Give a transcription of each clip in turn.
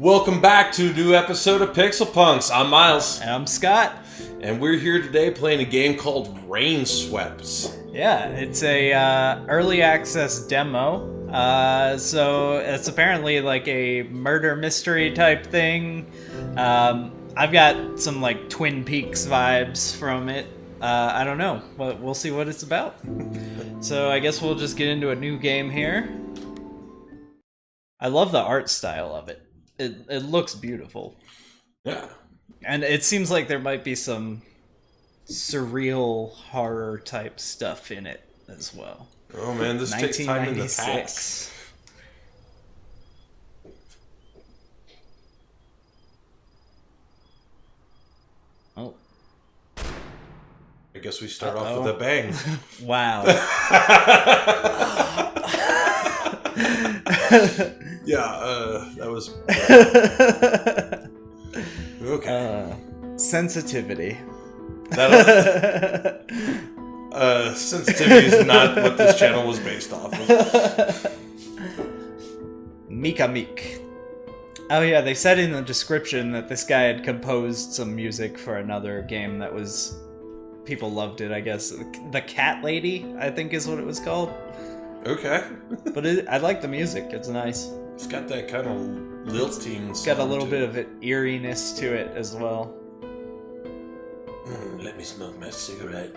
Welcome back to a new episode of Pixel Punks. I'm Miles. And I'm Scott. And we're here today playing a game called Rainswept. Yeah, it's a early access demo. So it's apparently like a murder mystery type thing. I've got some like Twin Peaks vibes from it. I don't know, but we'll see what it's about. So I guess we'll just get into a new game here. I love the art style of it. It looks beautiful. Yeah. And it seems like there might be some surreal horror type stuff in it as well. Oh man, this takes time in the past. Oh. I guess we start off with a bang. Wow. Yeah, that was... Okay. Sensitivity. Sensitivity is not what this channel was based off of. Mika Meek. Oh yeah, they said in the description that this guy had composed some music for another game that was... People loved it, I guess. The Cat Lady, I think is what it was called. Okay. But I like the music, it's nice. It's got that kind of lilting. It's got a little bit of eeriness to it as well. Let me smoke my cigarette.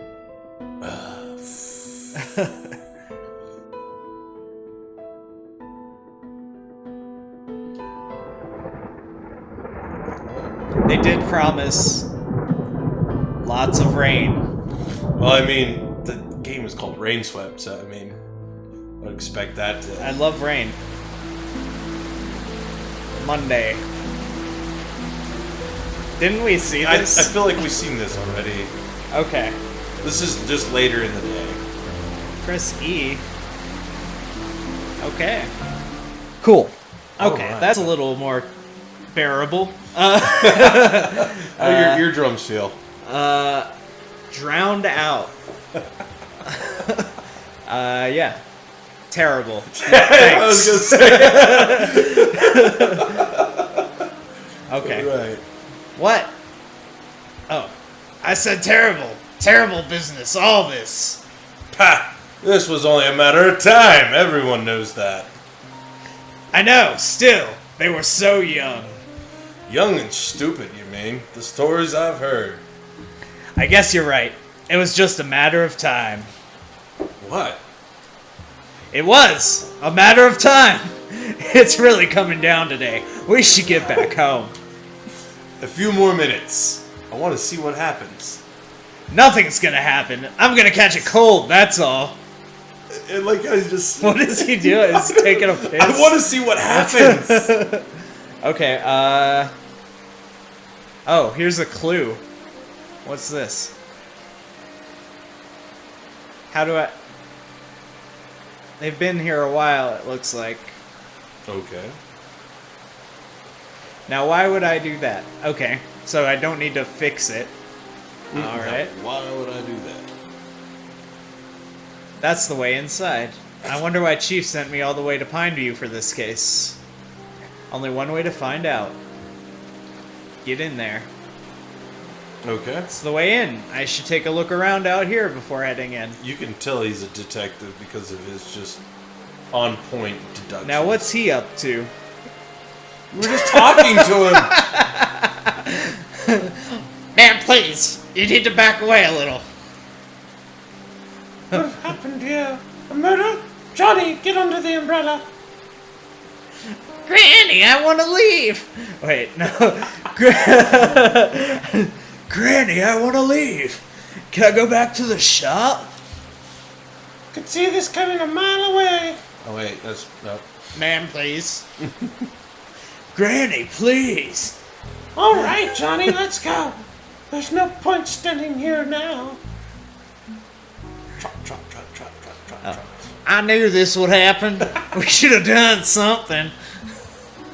They did promise lots of rain. Well, I mean, the game is called Rainswept, so I mean, I'd expect that to... I love rain. Monday. Didn't we see this? I feel like we've seen this already. Okay. This is just later in the day. Press E. Okay. Cool. Okay, right. That's a little more bearable. How your eardrums feel? Drowned out. Yeah. Terrible. I was gonna say. Okay. Right. What? Oh. I said terrible. Terrible business, all this. Pah! This was only a matter of time. Everyone knows that. I know, still. They were so young. Young and stupid, you mean? The stories I've heard. I guess you're right. It was just a matter of time. What? It was a matter of time. It's really coming down today. We should get back home. A few more minutes. I want to see what happens. Nothing's gonna happen. I'm gonna catch a cold, that's all. And like I just... What is he doing? He's taking a piss? I want to see what happens. Okay, Oh, here's a clue. What's this? How do I... They've been here a while, it looks like. Okay. Now, why would I do that? Okay, so I don't need to fix it. Alright. Why would I do that? That's the way inside. I wonder why Chief sent me all the way to Pineview for this case. Only one way to find out. Get in there. Okay. It's the way in. I should take a look around out here before heading in. You can tell he's a detective because of his just on-point deduction. Now, what's he up to? We're just talking to him. Man, please. You need to back away a little. What happened here? A murder? Johnny, get under the umbrella. Granny, I want to leave. Wait, no. Granny, I want to leave. Can I go back to the shop? Could see this coming a mile away. Oh wait, that's no. Man, please. Granny, please. All right, Johnny, let's go. There's no point standing here now. Trot, trot, trot, trot, trot, trot, trot. I knew this would happen. We should have done something.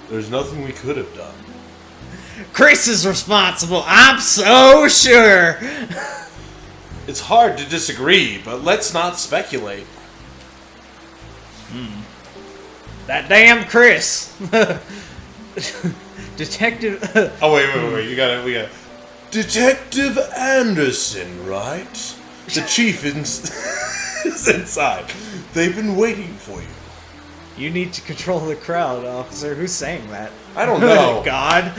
There's nothing we could have done. Chris is responsible. I'm so sure. It's hard to disagree, but let's not speculate. That damn Chris. Detective... Oh, wait. We got Detective Anderson, right? The chief is inside. They've been waiting for you. You need to control the crowd, officer. Who's saying that? I don't know. God.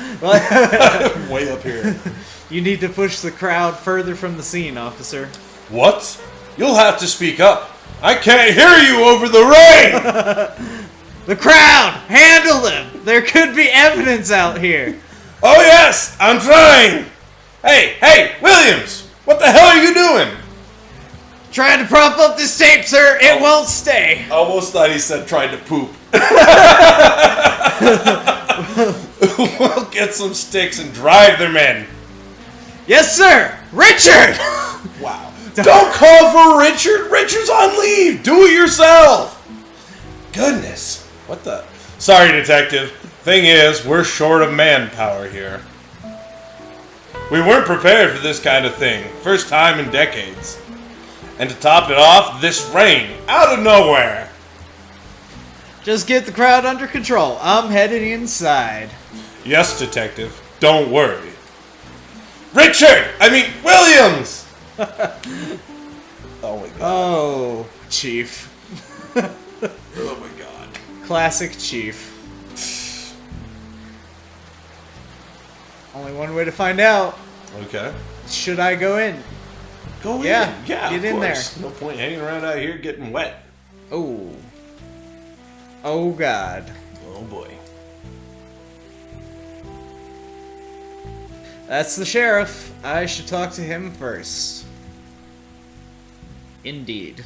Way up here. You need to push the crowd further from the scene, officer. What? You'll have to speak up. I can't hear you over the rain! The crowd! Handle them! There could be evidence out here. Oh yes, I'm trying! Hey, Williams! What the hell are you doing? Trying to prop up this tape, sir. It won't stay. I almost thought he said tried to poop. We'll get some sticks and drive them in. Yes, sir. Richard! Wow. Don't call for Richard. Richard's on leave. Do it yourself. Goodness. What the? Sorry, detective. Thing is, we're short of manpower here. We weren't prepared for this kind of thing. First time in decades. And to top it off, this rain. Out of nowhere. Just get the crowd under control. I'm headed inside. Yes, detective. Don't worry. Williams! Oh my god. Oh, Chief. Oh my god. Classic Chief. Only one way to find out. Okay. Should I go in? Go in. Yeah, Yeah, get of in there. course. No point hanging around out here getting wet. Oh. Oh, God. Oh boy. That's the sheriff. I should talk to him first. Indeed.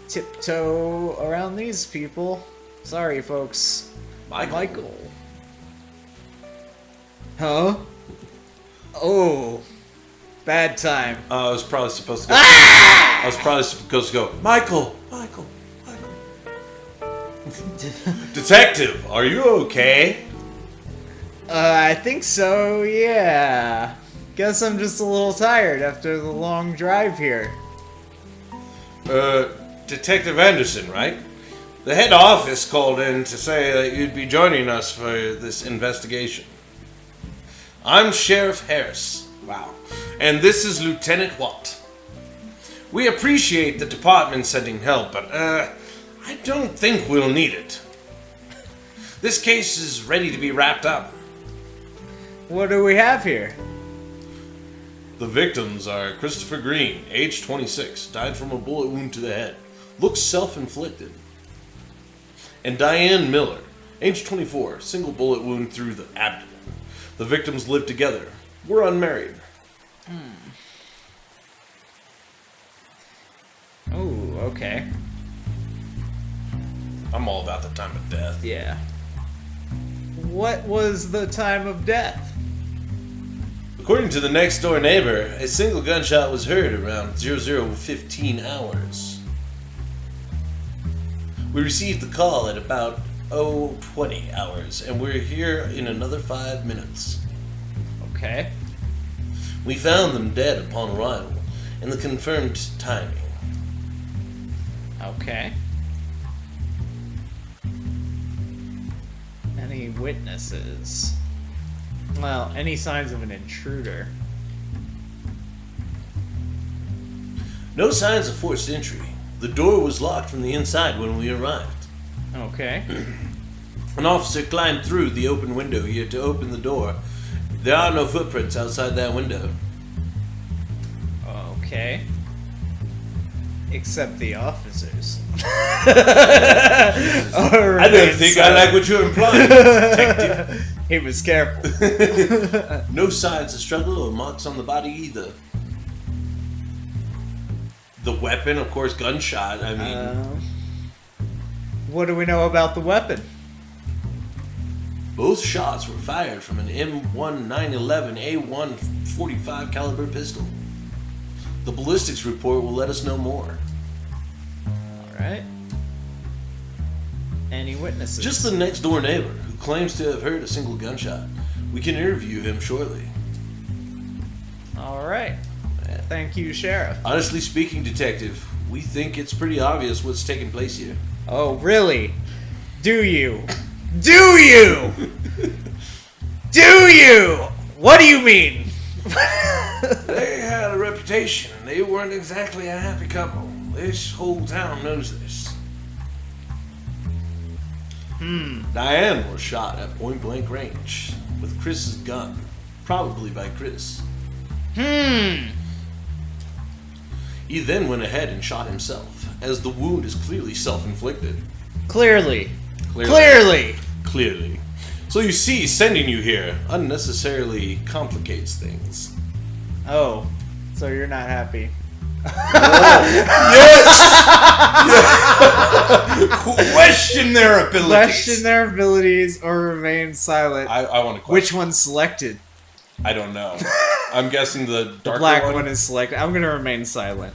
Tiptoe around these people. Sorry, folks. Michael. Huh? Oh. Bad time. I was probably supposed to go. I was probably supposed to go. Michael. Detective, are you okay? I think so, yeah. Guess I'm just a little tired after the long drive here. Detective Anderson, right? The head office called in to say that you'd be joining us for this investigation. I'm Sheriff Harris. Wow. And this is Lieutenant Watt. We appreciate the department sending help, but, I don't think we'll need it. This case is ready to be wrapped up. What do we have here? The victims are Christopher Green, age 26, died from a bullet wound to the head. Looks self-inflicted. And Diane Miller, age 24, single bullet wound through the abdomen. The victims lived together. Were unmarried. Oh, okay. I'm all about the time of death. Yeah. What was the time of death? According to the next door neighbor, a single gunshot was heard around 00:15 hours. We received the call at about 0:20 hours, and we're here in another 5 minutes. Okay. We found them dead upon arrival, and the confirmed timing. Okay. Any witnesses? Well, any signs of an intruder? No signs of forced entry. The door was locked from the inside when we arrived. Okay. An officer climbed through the open window here to open the door. There are no footprints outside that window. Okay. Except the officers. I don't think I like what you're implying, detective. He was careful. No signs of struggle or marks on the body either. The weapon, of course, gunshot. I mean, what do we know about the weapon? both shots were fired from an M1911A1 .45 caliber pistol. The ballistics report will let us know more. Alright. Any witnesses? Just the next door neighbor, who claims to have heard a single gunshot. We can interview him shortly. Alright. Thank you, Sheriff. Honestly speaking, detective, we think it's pretty obvious what's taking place here. Oh, really? Do you? Do you? Do you? What do you mean? They had a reputation. They weren't exactly a happy couple. This whole town knows this. Diane was shot at point blank range with Chris's gun, probably by Chris. He then went ahead and shot himself, as the wound is clearly self-inflicted. Clearly. So you see, sending you here unnecessarily complicates things. Oh, so you're not happy. Question their abilities. Question their abilities or remain silent. I want to question. Which one's selected? I don't know. I'm guessing the darker Black one. one is selected. I'm gonna remain silent.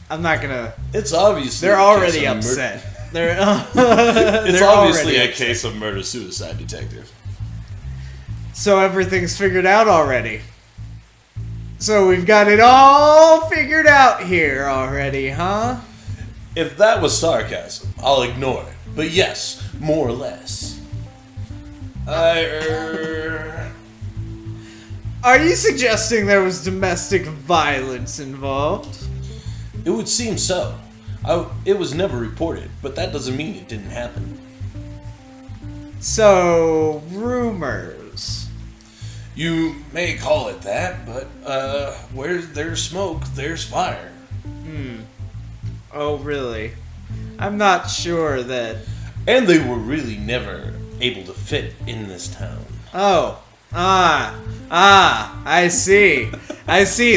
I'm not gonna. It's obviously They're a already case of upset. They're. It's they're obviously already a upset. case of murder-suicide, detective. So everything's figured out already. So we've got it all figured out here already, huh? If that was sarcasm, I'll ignore it. But yes, more or less. Are you suggesting there was domestic violence involved? It would seem so. It was never reported, but that doesn't mean it didn't happen. So, rumors. You may call it that, but where there's smoke, there's fire. Oh, really? I'm not sure that... And they were really never able to fit in this town. Oh. I see.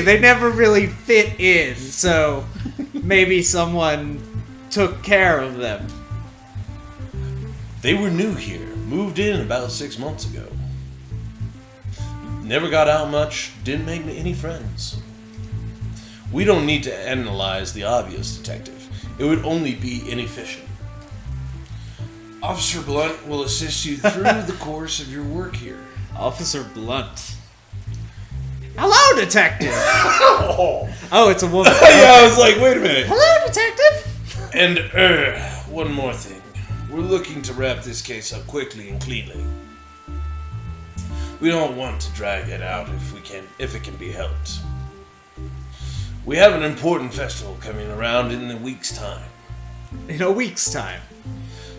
They never really fit in, so maybe someone took care of them. They were new here, moved in about 6 months ago. Never got out much, didn't make any friends. We don't need to analyze the obvious, detective. It would only be inefficient. Officer Blunt will assist you through the course of your work here. Officer Blunt. Hello, detective! Oh, it's a woman. Yeah, I was like, wait a minute. Hello, detective! And, one more thing. We're looking to wrap this case up quickly and cleanly. We don't want to drag it out if it can be helped. We have an important festival coming around in a week's time. In a week's time.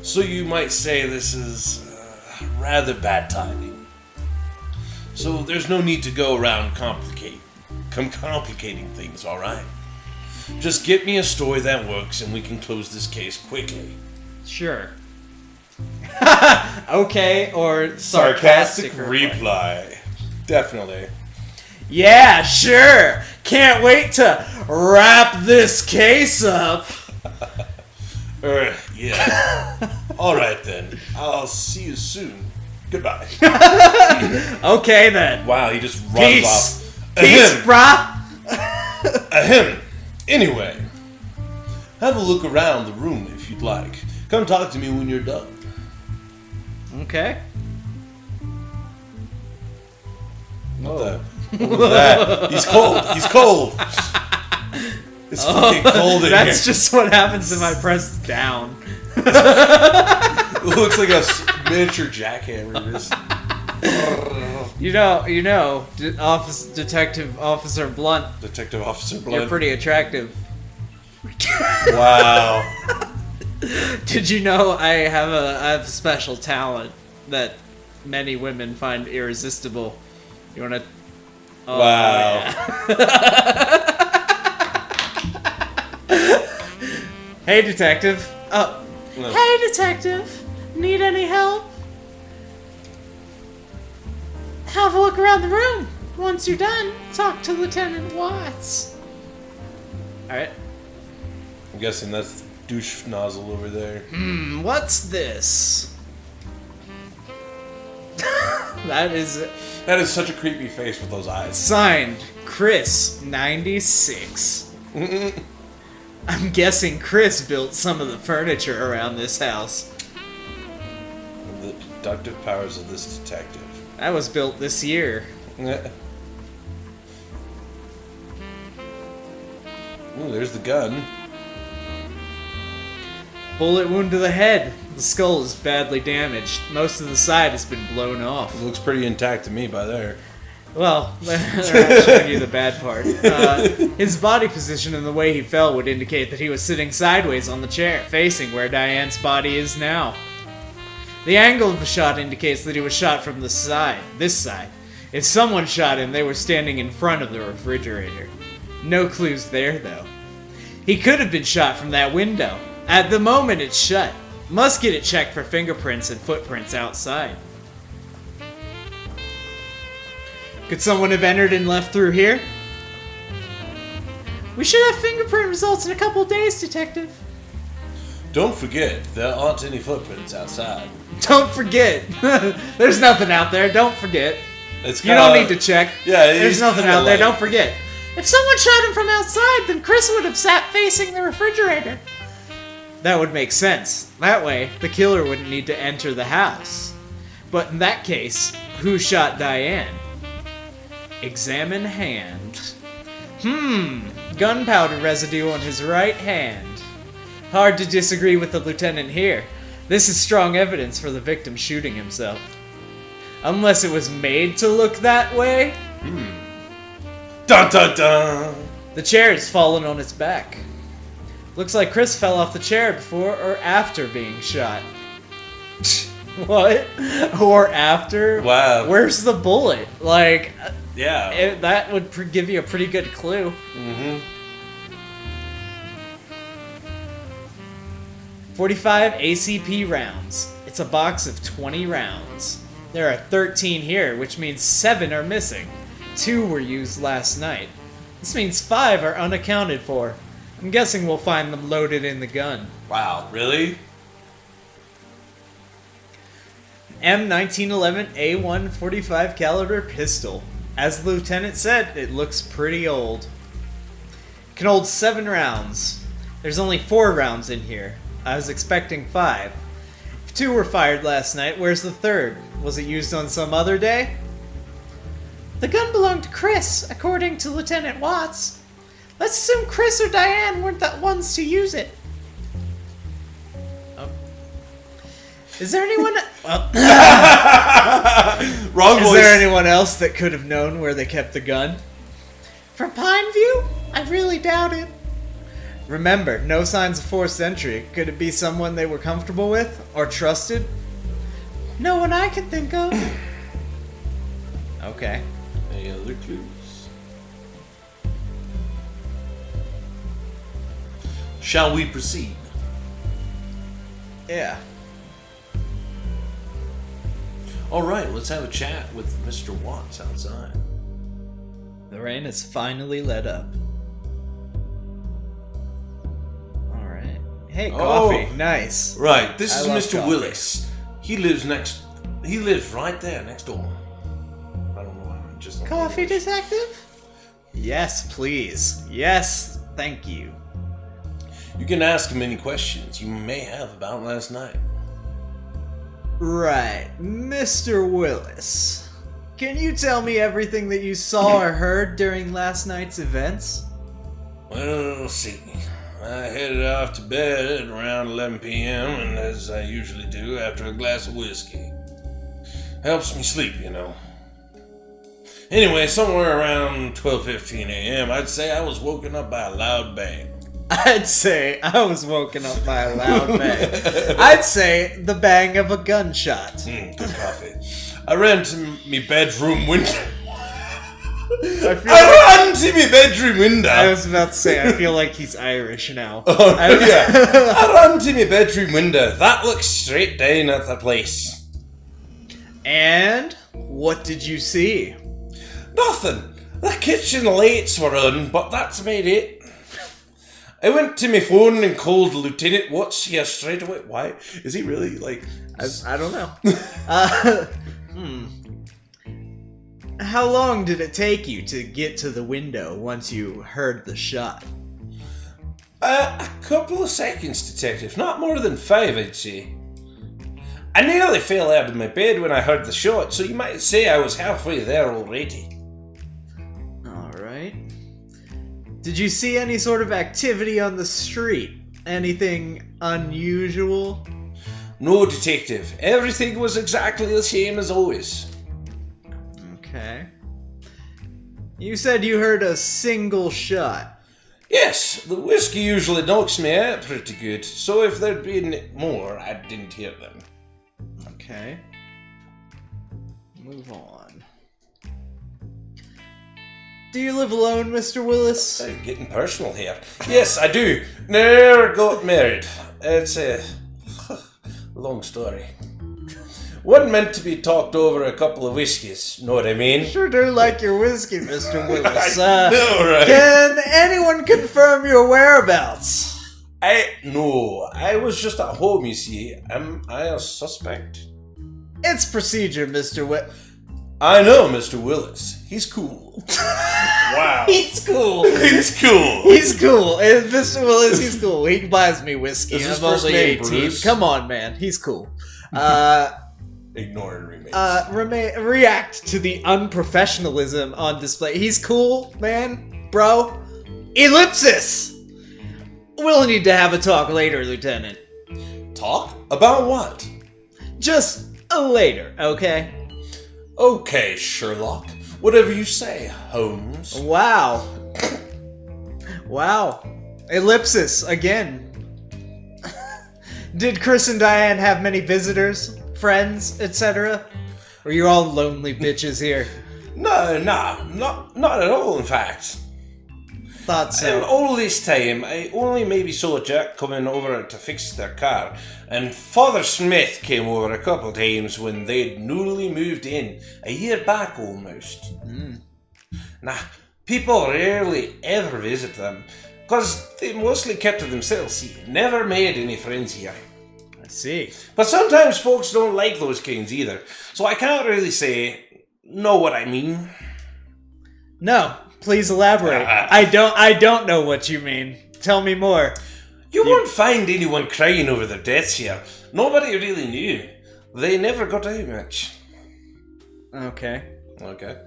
So you might say this is rather bad timing. So there's no need to go around complicating things, alright? Just get me a story that works and we can close this case quickly. Sure. Okay, or sarcastic reply. Definitely. Yeah, sure. Can't wait to wrap this case up. Yeah. Alright then. I'll see you soon. Goodbye. Okay then. Wow, he just runs Peace. off. Peace, brah. Ahem. Anyway, have a look around the room if you'd like. Come talk to me when you're done. Okay. What was that? He's cold. He's cold. It's fucking cold in That's here. just what happens if I press down. It looks like a miniature jackhammer. Just... You know, Detective Officer Blunt. Detective Officer Blunt. You're pretty attractive. Wow. Did you know I have a special talent that many women find irresistible? You wanna? Oh, Wow. yeah. Hey, detective. Oh. No. Hey, detective. Need any help? Have a look around the room. Once you're done, talk to Lieutenant Watts. Alright. I'm guessing that's the douche nozzle over there. What's this? That is That is such a creepy face with those eyes. signed Chris 96. I'm guessing Chris built some of the furniture around this house. The deductive powers of this detective. That was built this year. Ooh, there's the gun. bullet wound to the head. The skull is badly damaged. Most of the side has been blown off. It looks pretty intact to me by there. Well, they're not showing you the bad part. His body position and the way he fell would indicate that he was sitting sideways on the chair, facing where Diane's body is now. The angle of the shot indicates that he was shot from the side, this side. If someone shot him, they were standing in front of the refrigerator. No clues there, though. He could have been shot from that window. At the moment, it's shut. Must get it checked for fingerprints and footprints outside. Could someone have entered and left through here? We should have fingerprint results in a couple days, Detective. Don't forget, there aren't any footprints outside. Don't forget. There's nothing out there. Don't forget. It's You don't need to check. Yeah, There's nothing out there. Don't forget. If someone shot him from outside, then Chris would have sat facing the refrigerator. That would make sense. That way, the killer wouldn't need to enter the house. But in that case, who shot Diane? Examine hand. Gunpowder residue on his right hand. Hard to disagree with the lieutenant here. This is strong evidence for the victim shooting himself. Unless it was made to look that way? Dun dun dun! The chair has fallen on its back. Looks like Chris fell off the chair before or after being shot. What? Or after? Wow. Where's the bullet? Like, Yeah. that would give you a pretty good clue. Mm-hmm. 45 ACP rounds. It's a box of 20 rounds. There are 13 here, which means 7 are missing. 2 were used last night. This means 5 are unaccounted for. I'm guessing we'll find them loaded in the gun. Wow, really? M1911 A1 45 caliber pistol. As the lieutenant said, it looks pretty old. It can hold 7 rounds. There's only 4 rounds in here. I was expecting 5. If 2 were fired last night, where's the 3rd? Was it used on some other day? The gun belonged to Chris, according to Lieutenant Watts. Let's assume Chris or Diane weren't the ones to use it. Oh. Is there anyone... Wrong voice. Is there anyone else that could have known where they kept the gun? From Pineview? I really doubt it. Remember, no signs of forced entry. Could it be someone they were comfortable with or trusted? No one I can think of. Okay. Any other clues? Shall we proceed? Yeah. All right, let's have a chat with Mr. Watts outside. The rain has finally let up. Alright. Hey, coffee. Oh. Nice. Right, this I is love Mr. coffee. Willis. He lives right there next door. I don't know why I'm just... Coffee detective? Yes, please. Yes, thank you. You can ask him any questions you may have about last night. Right, Mr. Willis. Can you tell me everything that you saw or heard during last night's events? Well, let's see. I headed off to bed at around 11 p.m., and as I usually do after a glass of whiskey. Helps me sleep, you know. Anyway, somewhere around 12:15 a.m., I'd say I was woken up by a loud bang. I'd say I was woken up by a loud bang. I'd say the bang of a gunshot. Good coffee. I ran to my bedroom window. I ran to my bedroom window. I was about to say, I feel like he's Irish now. Oh, yeah. I ran to my bedroom window. That looks straight down at the place. And what did you see? Nothing. The kitchen lights were on, but that's about it. I went to my phone and called Lieutenant Watts here straight away. Why? Is he really, like... I don't know. How long did it take you to get to the window once you heard the shot? A couple of seconds, Detective. Not more than 5, I'd say. I nearly fell out of my bed when I heard the shot, so you might say I was halfway there already. Alright. Did you see any sort of activity on the street? Anything unusual? No, detective. Everything was exactly the same as always. Okay. You said you heard a single shot. Yes, the whiskey usually knocks me out pretty good, so if there'd been more, I didn't hear them. Okay. Move on. Do you live alone, Mr. Willis? Getting personal here. Yes, I do. Never got married. It's a long story. Wasn't meant to be talked over a couple of whiskeys, know what I mean? Sure do like your whiskey, Mr. Willis. I know, right? Can anyone confirm your whereabouts? No, I was just at home, you see. Am I a suspect? It's procedure, Mr. I know Mr. Willis. He's cool. Wow. He's cool. He's cool. He's cool. Mr. Willis, he's cool. He buys me whiskey. Is his I'm first only name 18. Bruce? Come on, man. He's cool. Ignore and remains. React to the unprofessionalism on display. He's cool, man. Bro. Ellipsis! We'll need to have a talk later, Lieutenant. Talk? About what? Just later, okay? Okay, Sherlock. Whatever you say, Holmes. Wow. Wow. Ellipsis, again. Did Chris and Diane have many visitors, friends, etc.? Or you all lonely bitches here? No, not at all, in fact. Thought so. All this time, I only maybe saw Jack coming over to fix their car, and Father Smith came over a couple times when they'd newly moved in, a year back almost. Nah, people rarely ever visit them, because they mostly kept to themselves, see, never made any friends here. I see. But sometimes folks don't like those kinds either, so I can't really know what I mean. No, please elaborate. I don't know what you mean. Tell me more. You won't find anyone crying over their deaths here. Nobody really knew. They never got out much. Okay. Okay.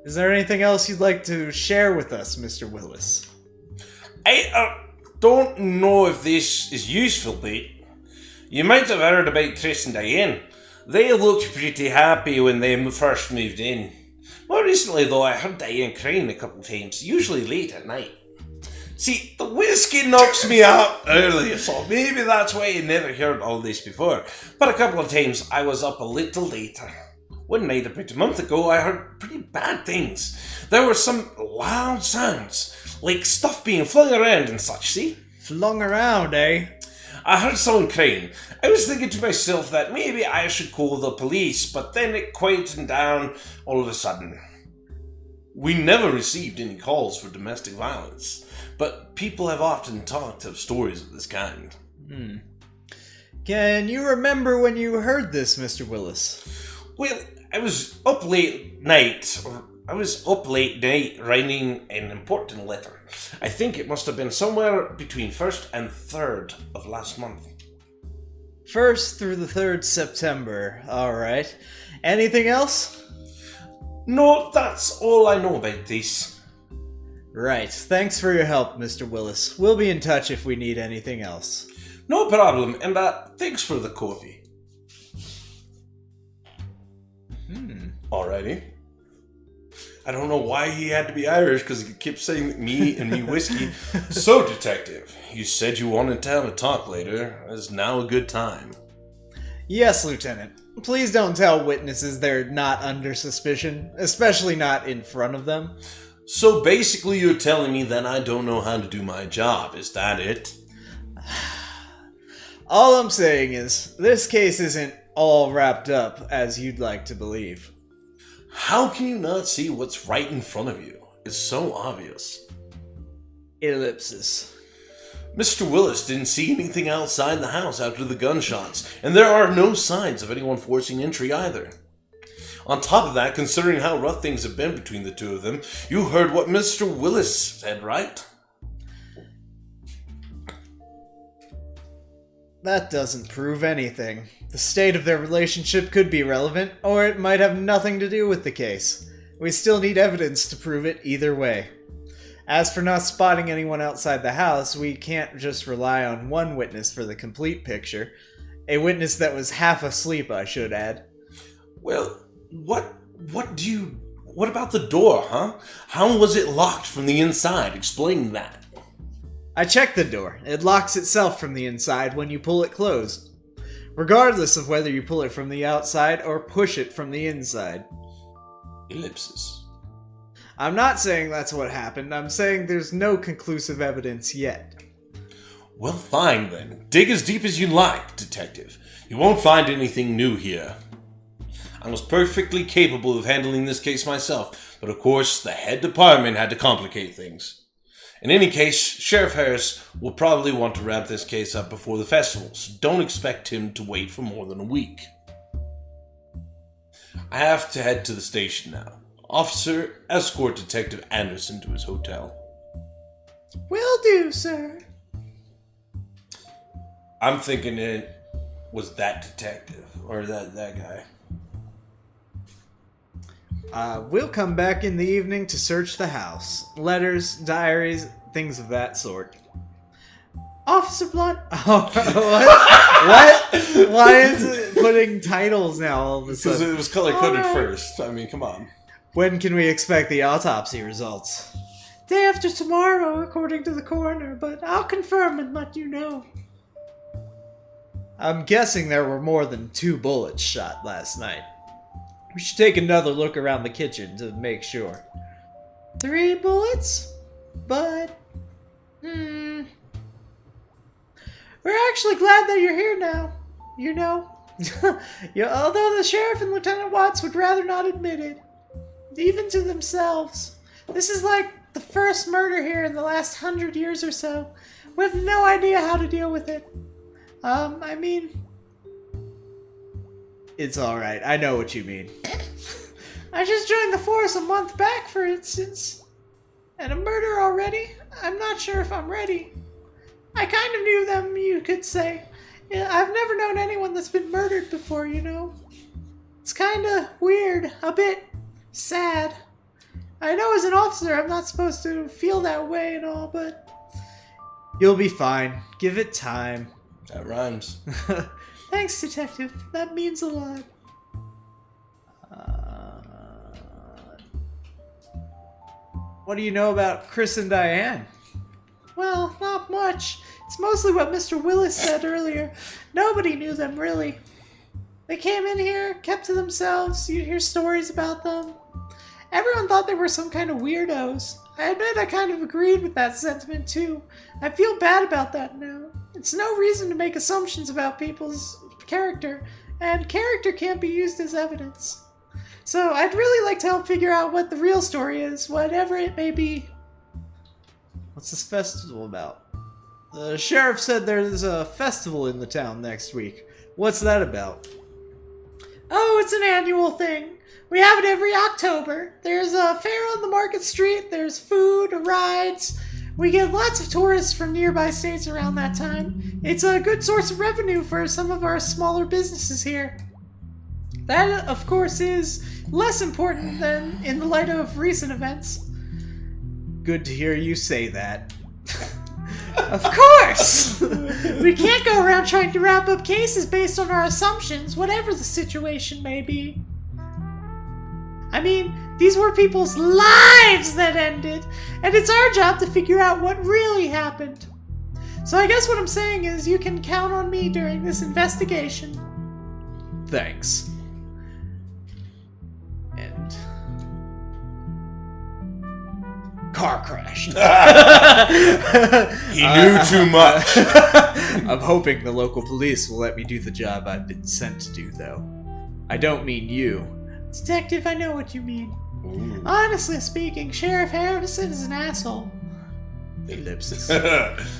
Is there anything else you'd like to share with us, Mr. Willis? I don't know if this is useful, but you might have heard about Tris and Diane. They looked pretty happy when they first moved in. More recently, though, I heard Diane crying a couple of times, usually late at night. See, the whiskey knocks me out early, so maybe that's why I never heard all this before. But a couple of times I was up a little later. One night about a month ago, I heard pretty bad things. There were some loud sounds, like stuff being flung around and such, see? Flung around, eh? I heard someone crying. I was thinking to myself that maybe I should call the police, but then it quietened down all of a sudden. We never received any calls for domestic violence, but people have often talked of stories of this kind. Can you remember when you heard this, Mr. Willis? Well, I was up late night writing an important letter. I think it must have been somewhere between 1st and 3rd of last month. 1st through the 3rd September. Alright. Anything else? No, that's all I know about this. Right. Thanks for your help, Mr. Willis. We'll be in touch if we need anything else. No problem, and thanks for the coffee. Alrighty. I don't know why he had to be Irish, because he kept saying me and me whiskey. So, detective, you said you wanted to have a talk later. Is now a good time? Yes, Lieutenant. Please don't tell witnesses they're not under suspicion, especially not in front of them. So basically you're telling me that I don't know how to do my job, is that it? All I'm saying is, this case isn't all wrapped up as you'd like to believe. How can you not see what's right in front of you? It's so obvious. Ellipsis. Mr. Willis didn't see anything outside the house after the gunshots, and there are no signs of anyone forcing entry either. On top of that, considering how rough things have been between the two of them, you heard what Mr. Willis said, right? That doesn't prove anything. The state of their relationship could be relevant, or it might have nothing to do with the case. We still need evidence to prove it either way. As for not spotting anyone outside the house, we can't just rely on one witness for the complete picture. A witness that was half asleep, I should add. Well, what about the door, huh? How was it locked from the inside? Explain that. I checked the door. It locks itself from the inside when you pull it closed. Regardless of whether you pull it from the outside or push it from the inside. Ellipsis. I'm not saying that's what happened. I'm saying there's no conclusive evidence yet. Well, fine then. Dig as deep as you like, Detective. You won't find anything new here. I was perfectly capable of handling this case myself, but of course, the head department had to complicate things. In any case, Sheriff Harris will probably want to wrap this case up before the festival, so don't expect him to wait for more than a week. I have to head to the station now. Officer, escort Detective Anderson to his hotel. Will do, sir. I'm thinking it was that detective, or that guy. We'll come back in the evening to search the house. Letters, diaries, things of that sort. Officer Blunt? Oh, what? Why is it putting titles now all of a sudden? Because it was color-coded first. I mean, come on. When can we expect the autopsy results? Day after tomorrow, according to the coroner, but I'll confirm and let you know. I'm guessing there were more than 2 bullets shot last night. We should take another look around the kitchen to make sure. 3 bullets? But... We're actually glad that you're here now. You know? Although the sheriff and Lieutenant Watts would rather not admit it. Even to themselves. This is like the first murder here in the last 100 years or so. We have no idea how to deal with it. I mean... It's alright, I know what you mean. I just joined the force a month back, for instance. And a murder already? I'm not sure if I'm ready. I kind of knew them, you could say. I've never known anyone that's been murdered before, you know. It's kinda weird, a bit sad. I know as an officer I'm not supposed to feel that way and all, but... You'll be fine. Give it time. That rhymes. Thanks, Detective. That means a lot. What do you know about Chris and Diane? Well, not much. It's mostly what Mr. Willis said earlier. Nobody knew them, really. They came in here, kept to themselves. You'd hear stories about them. Everyone thought they were some kind of weirdos. I admit I kind of agreed with that sentiment, too. I feel bad about that now. It's no reason to make assumptions about people's character, and character can't be used as evidence. So I'd really like to help figure out what the real story is, whatever it may be. What's this festival about? The sheriff said there's a festival in the town next week. What's that about? Oh, it's an annual thing. We have it every October. There's a fair on the market street, there's food, rides. We get lots of tourists from nearby states around that time. It's a good source of revenue for some of our smaller businesses here. That, of course, is less important than in the light of recent events. Good to hear you say that. Of course! We can't go around trying to wrap up cases based on our assumptions, whatever the situation may be. I mean, these were people's lives that ended, and it's our job to figure out what really happened. So I guess what I'm saying is you can count on me during this investigation. Thanks. And... car crash. He knew too much. I'm hoping the local police will let me do the job I've been sent to do, though. I don't mean you. Detective, I know what you mean. Ooh. Honestly speaking, Sheriff Harrison is an asshole. Ellipsis.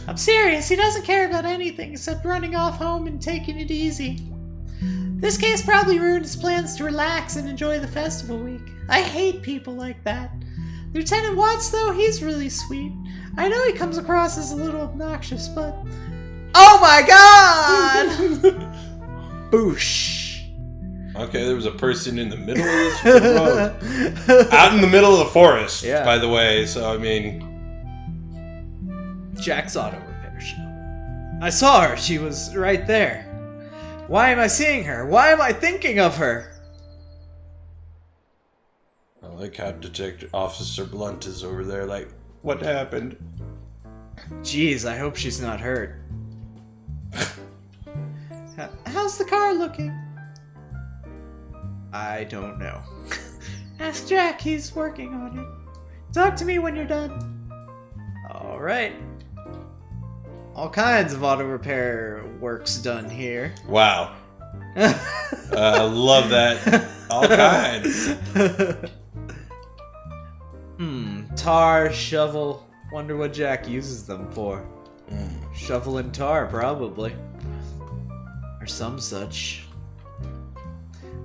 I'm serious, he doesn't care about anything except running off home and taking it easy. This case probably ruined his plans to relax and enjoy the festival week. I hate people like that. Lieutenant Watts, though, he's really sweet. I know he comes across as a little obnoxious, but... Oh my god! Boosh. Okay, there was a person in the middle of this road. Out in the middle of the forest, by the way, so I mean... Jack's auto repair shop. I saw her. She was right there. Why am I seeing her? Why am I thinking of her? I like how Detective Officer Blunt is over there like, what happened? Jeez, I hope she's not hurt. How's the car looking? I don't know. Ask Jack, he's working on it. Talk to me when you're done. Alright. All kinds of auto repair work's done here. Wow. Love that. All kinds. Tar, shovel. Wonder what Jack uses them for. Shovel and tar, probably. Or some such.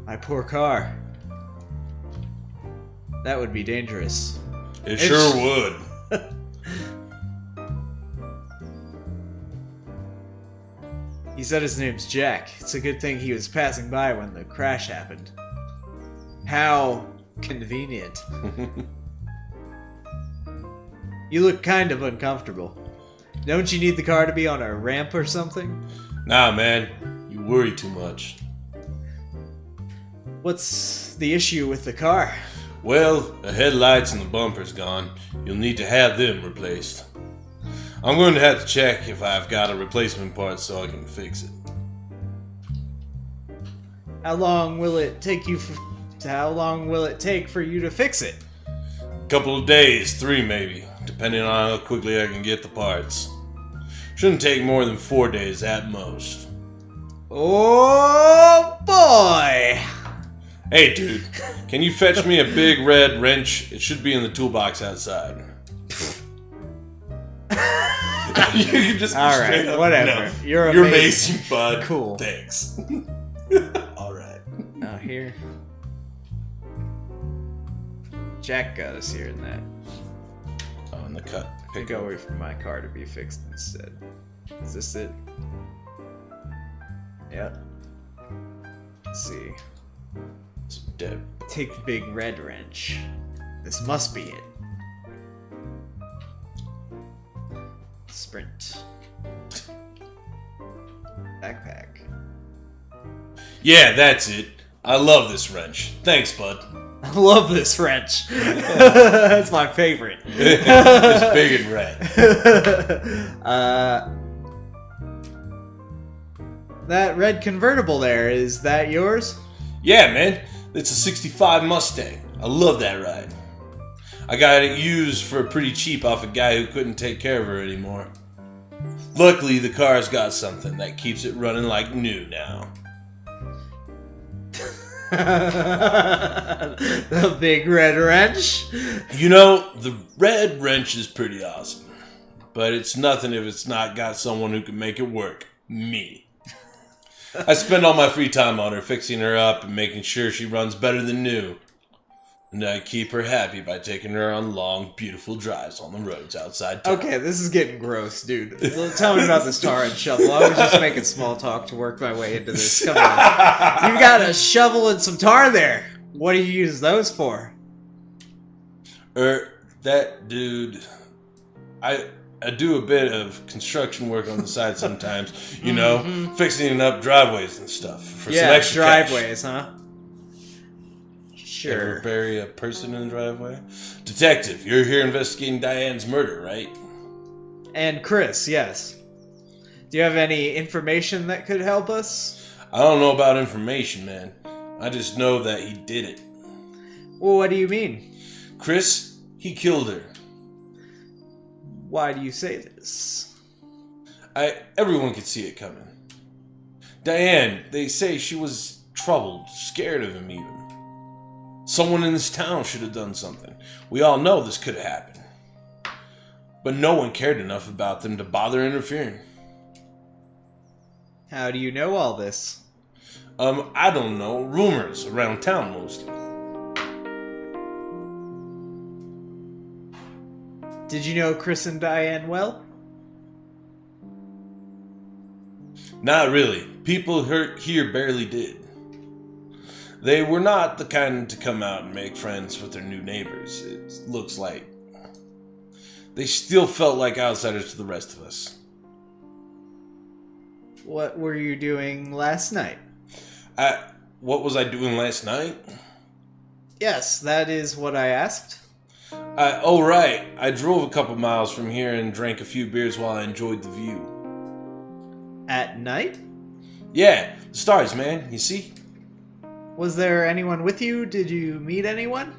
My poor car. That would be dangerous. It sure would. He said his name's Jack. It's a good thing he was passing by when the crash happened. How convenient. You look kind of uncomfortable. Don't you need the car to be on a ramp or something? Nah, man. You worry too much. What's the issue with the car? Well, the headlights and the bumper's gone. You'll need to have them replaced. I'm going to have to check if I've got a replacement part so I can fix it. How long will it take for you to fix it? Couple of days, 3 maybe, depending on how quickly I can get the parts. Shouldn't take more than 4 days at most. Oh boy! Hey dude, can you fetch me a big red wrench? It should be in the toolbox outside. You can just alright, whatever. No, You're amazing, bud. Cool. Thanks. Alright. Now here. Jack got us here in that. Oh, in the cut. Pick away from my car to be fixed instead. Is this it? Yep. Let's see. It's dead. Take the big red wrench. This must be it. Sprint. Backpack. Yeah, that's it. I love this wrench. Thanks, bud. I love this wrench. That's my favorite. It's big and red. That red convertible there, is that yours? Yeah, man. It's a 65 Mustang. I love that ride. I got it used for pretty cheap off a guy who couldn't take care of her anymore. Luckily, the car's got something that keeps it running like new now. The big red wrench? You know, the red wrench is pretty awesome. But it's nothing if it's not got someone who can make it work. Me. I spend all my free time on her, fixing her up and making sure she runs better than new. And I keep her happy by taking her on long, beautiful drives on the roads outside town. Okay, this is getting gross, dude. Tell me about this tar and shovel. I was just making small talk to work my way into this. Come on. You've got a shovel and some tar there. What do you use those for? That dude... I do a bit of construction work on the side sometimes. You know, fixing up driveways and stuff. For some extra driveways, cash. Huh? Ever Sure. bury a person in the driveway? Detective, you're here investigating Diane's murder, right? And Chris, yes. Do you have any information that could help us? I don't know about information, man. I just know that he did it. Well, what do you mean? Chris, he killed her. Why do you say this? Everyone could see it coming. Diane, they say she was troubled, scared of him even. Someone in this town should have done something. We all know this could have happened. But no one cared enough about them to bother interfering. How do you know all this? I don't know. Rumors around town mostly. Did you know Chris and Diane well? Not really. People here barely did. They were not the kind to come out and make friends with their new neighbors, it looks like. they still felt like outsiders to the rest of us. What were you doing last night? What was I doing last night? Yes, that is what I asked. Oh, right. I drove a couple miles from here and drank a few beers while I enjoyed the view. At night? Yeah, the stars, man. You see? Was there anyone with you? Did you meet anyone?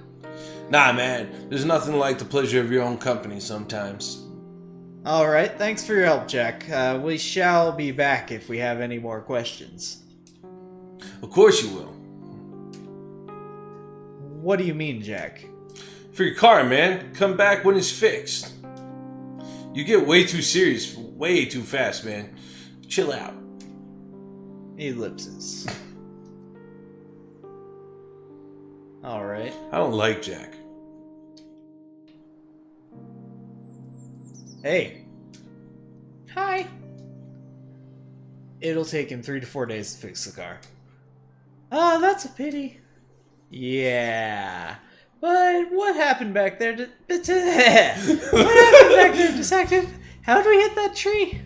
Nah, man. There's nothing like the pleasure of your own company sometimes. Alright, thanks for your help, Jack. We shall be back if we have any more questions. Of course you will. What do you mean, Jack? For your car, man. Come back when it's fixed. You get way too serious, way too fast, man. Chill out. Ellipses. Alright. I don't like Jack. Hey. Hi. It'll take him 3 to 4 days to fix the car. Oh, that's a pity. Yeah. But what happened back there? What happened back there, detective? How'd we hit that tree?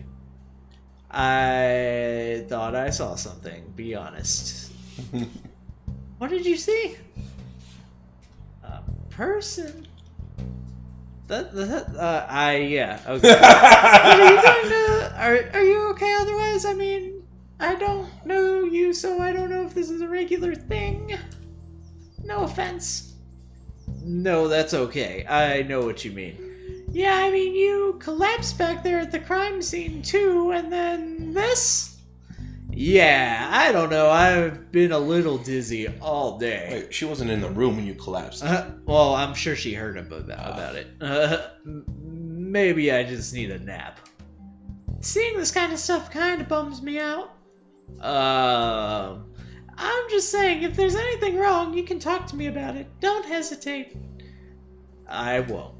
I thought I saw something, be honest. What did you see? A person? Yeah, okay. What are you doing are you okay otherwise? I mean, I don't know you, so I don't know if this is a regular thing. No offense. No, that's okay. I know what you mean. Yeah, I mean, you collapsed back there at the crime scene too, and then this? Yeah, I don't know. I've been a little dizzy all day. Wait, she wasn't in the room when you collapsed. Well, I'm sure she heard about it. Maybe I just need a nap. Seeing this kind of stuff kind of bums me out. I'm just saying, if there's anything wrong, you can talk to me about it. Don't hesitate. I won't.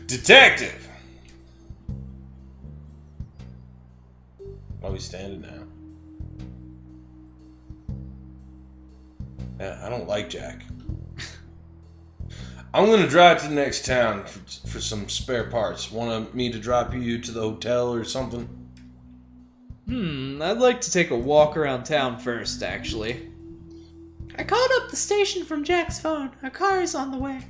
Detective! Why are we standing now? Yeah, I don't like Jack. I'm gonna drive to the next town for some spare parts. Want me to drop you to the hotel or something? I'd like to take a walk around town first, actually. I called up the station from Jack's phone. Our car is on the way.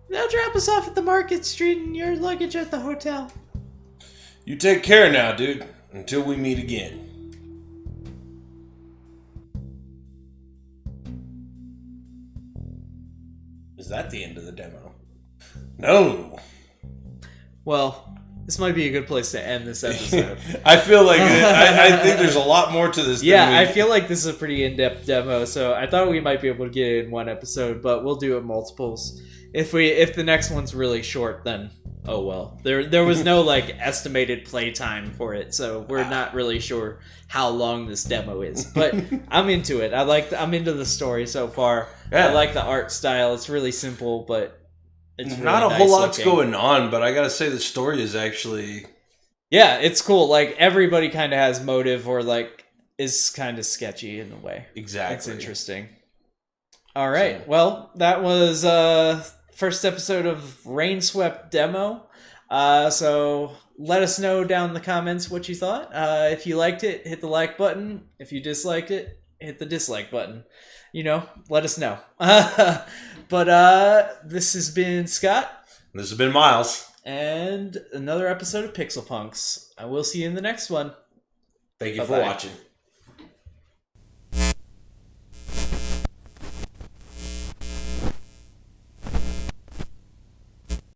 They'll drop us off at the Market Street and your luggage at the hotel. You take care now, dude. Until we meet again. Is that the end of the demo? No. Well, this might be a good place to end this episode. I feel like I think there's a lot more to this. Yeah, I feel like this is a pretty in-depth demo, so I thought we might be able to get it in one episode, but we'll do it multiples. If the next one's really short, then oh well. There was no like estimated play time for it, so we're not really sure how long this demo is. But I'm into it. I'm into the story so far. Yeah. I like the art style. It's really simple, but it's really not a nice whole lot's looking. going on, but I gotta say the story is actually Yeah, it's cool. Like everybody kind of has motive or like is kind of sketchy in a way. exactly. It's interesting. All right. Well, that was first episode of Rainswept demo. So let us know down in the comments what you thought. If you liked it, hit the like button. If you disliked it, hit the dislike button. You know, let us know. But this has been Scott. This has been Miles. And another episode of Pixel Punks. I will see you in the next one. Thank you Bye-bye. for watching.